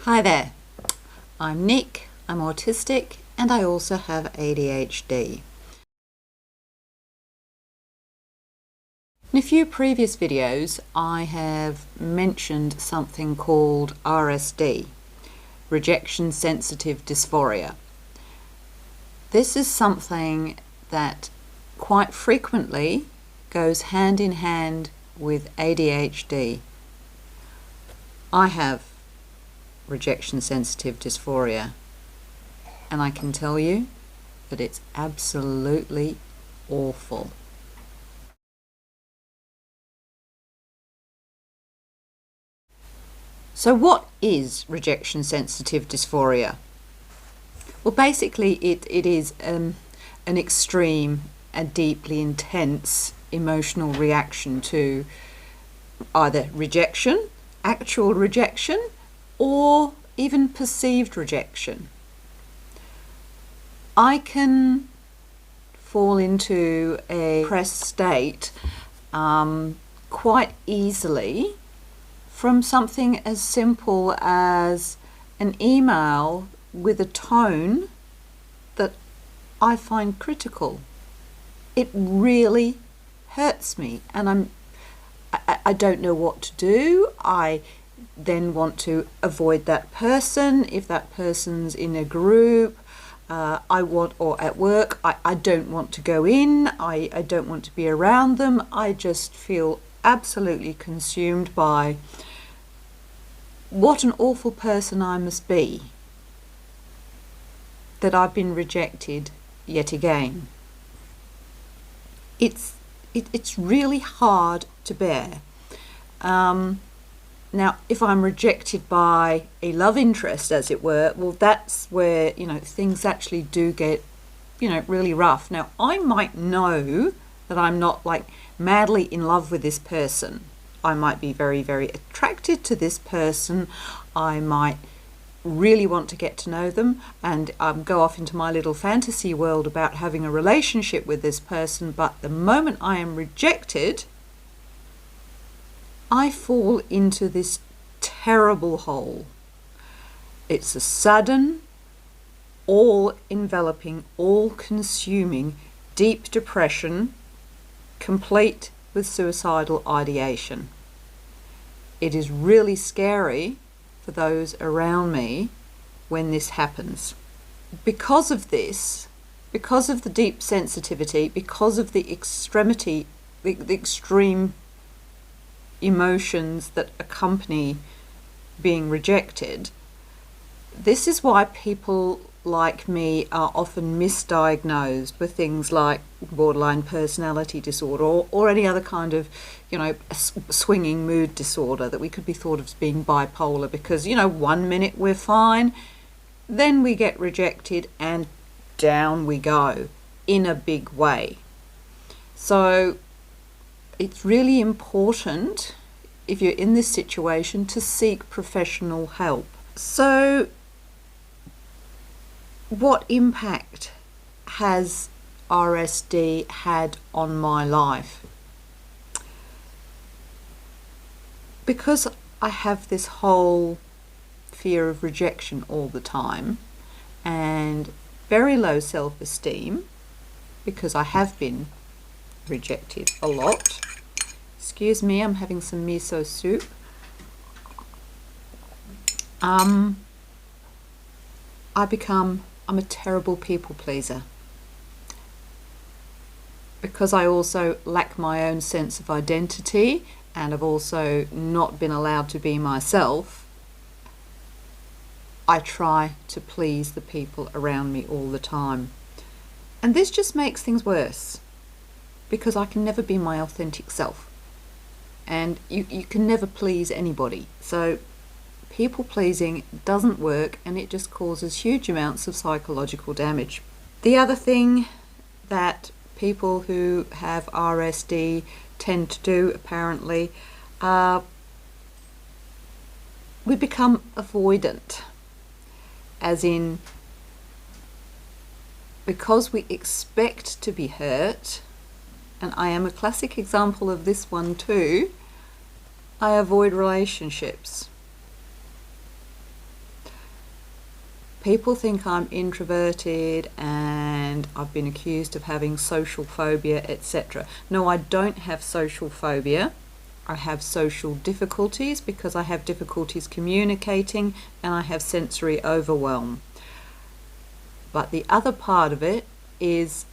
Hi there, I'm Nick, I'm autistic and I also have ADHD. In a few previous videos I have mentioned something called RSD, rejection sensitive dysphoria. This is something that quite frequently goes hand in hand with ADHD. I have rejection sensitive dysphoria, and I can tell you that it's absolutely awful. So what is rejection sensitive dysphoria? Well, basically it is an extreme and deeply intense emotional reaction to either rejection, actual rejection, or even perceived rejection. I can fall into a depressed state quite easily from something as simple as an email with a tone that I find critical. It really hurts me, and I don't know what to do. I then want to avoid that person. If that person's in a group, or at work, I don't want to go in. I don't want to be around them. I just feel absolutely consumed by what an awful person I must be that I've been rejected yet again. It's really hard to bear. Now, if I'm rejected by a love interest, as it were, well, that's where, things actually do get, really rough. Now, I might know that I'm not like madly in love with this person. I might be very, very attracted to this person. I might really want to get to know them and go off into my little fantasy world about having a relationship with this person. But the moment I am rejected, I fall into this terrible hole. It's a sudden, all-enveloping, all-consuming, deep depression, complete with suicidal ideation. It is really scary for those around me when this happens. Because of this, because of the deep sensitivity, because of the extremity, the extreme emotions that accompany being rejected, this is why people like me are often misdiagnosed with things like borderline personality disorder or any other kind of, swinging mood disorder that we could be thought of as being bipolar, because, 1 minute we're fine, then we get rejected and down we go in a big way. So it's really important, if you're in this situation, to seek professional help. So what impact has RSD had on my life? Because I have this whole fear of rejection all the time and very low self-esteem, because I have been rejected a lot. Excuse me, I'm having some miso soup. I'm a terrible people pleaser. Because I also lack my own sense of identity and have also not been allowed to be myself, I try to please the people around me all the time. And this just makes things worse, because I can never be my authentic self. And you can never please anybody. So people pleasing doesn't work, and it just causes huge amounts of psychological damage. The other thing that people who have RSD tend to do, apparently, we become avoidant, as in, because we expect to be hurt, and I am a classic example of this one too, I avoid relationships. People think I'm introverted and I've been accused of having social phobia, etc. No, I don't have social phobia. I have social difficulties because I have difficulties communicating and I have sensory overwhelm. But the other part of it is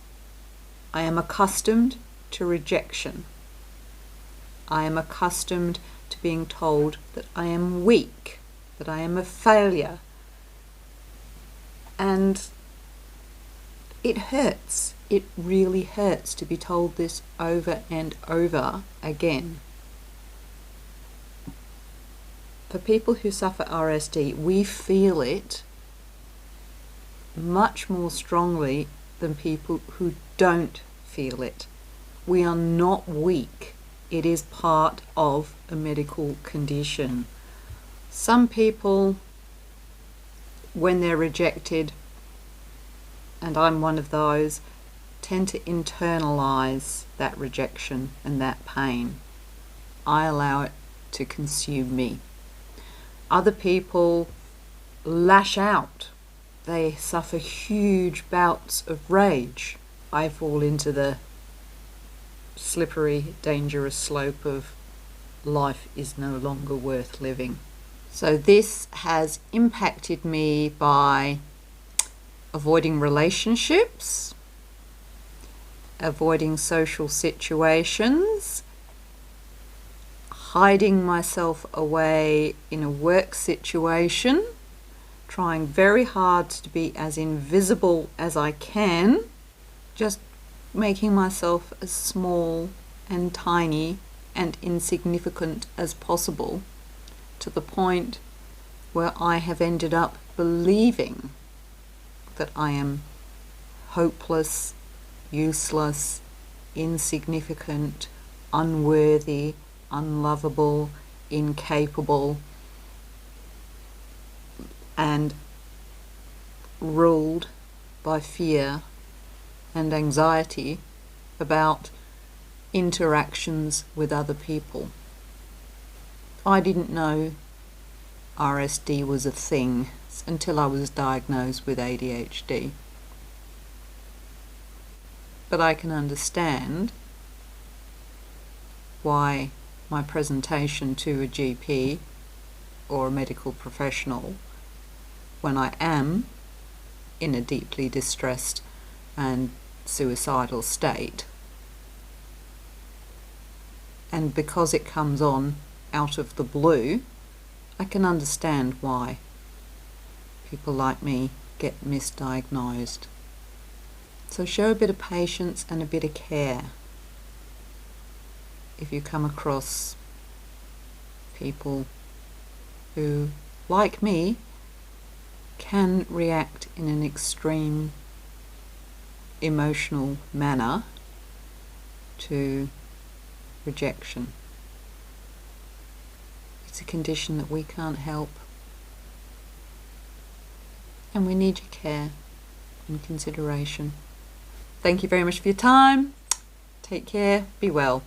I am accustomed to rejection. I am accustomed to being told that I am weak, that I am a failure. And it hurts. It really hurts to be told this over and over again. For people who suffer RSD, we feel it much more strongly than people who don't feel it. We are not weak. It is part of a medical condition. Some people, when they're rejected, and I'm one of those, tend to internalize that rejection and that pain. I allow it to consume me. Other people lash out. They suffer huge bouts of rage. I fall into the slippery, dangerous slope of life is no longer worth living. So this has impacted me by avoiding relationships, avoiding social situations, hiding myself away in a work situation, trying very hard to be as invisible as I can, just making myself as small and tiny and insignificant as possible, to the point where I have ended up believing that I am hopeless, useless, insignificant, unworthy, unlovable, incapable, and ruled by fear and anxiety about interactions with other people. I didn't know RSD was a thing until I was diagnosed with ADHD. But I can understand why my presentation to a GP or a medical professional, when I am in a deeply distressed and suicidal state, and because it comes on out of the blue, I can understand why people like me get misdiagnosed. So show a bit of patience and a bit of care if you come across people who, like me, can react in an extreme emotional manner to rejection. It's a condition that we can't help, and we need your care and consideration. Thank you very much for your time. Take care. Be well.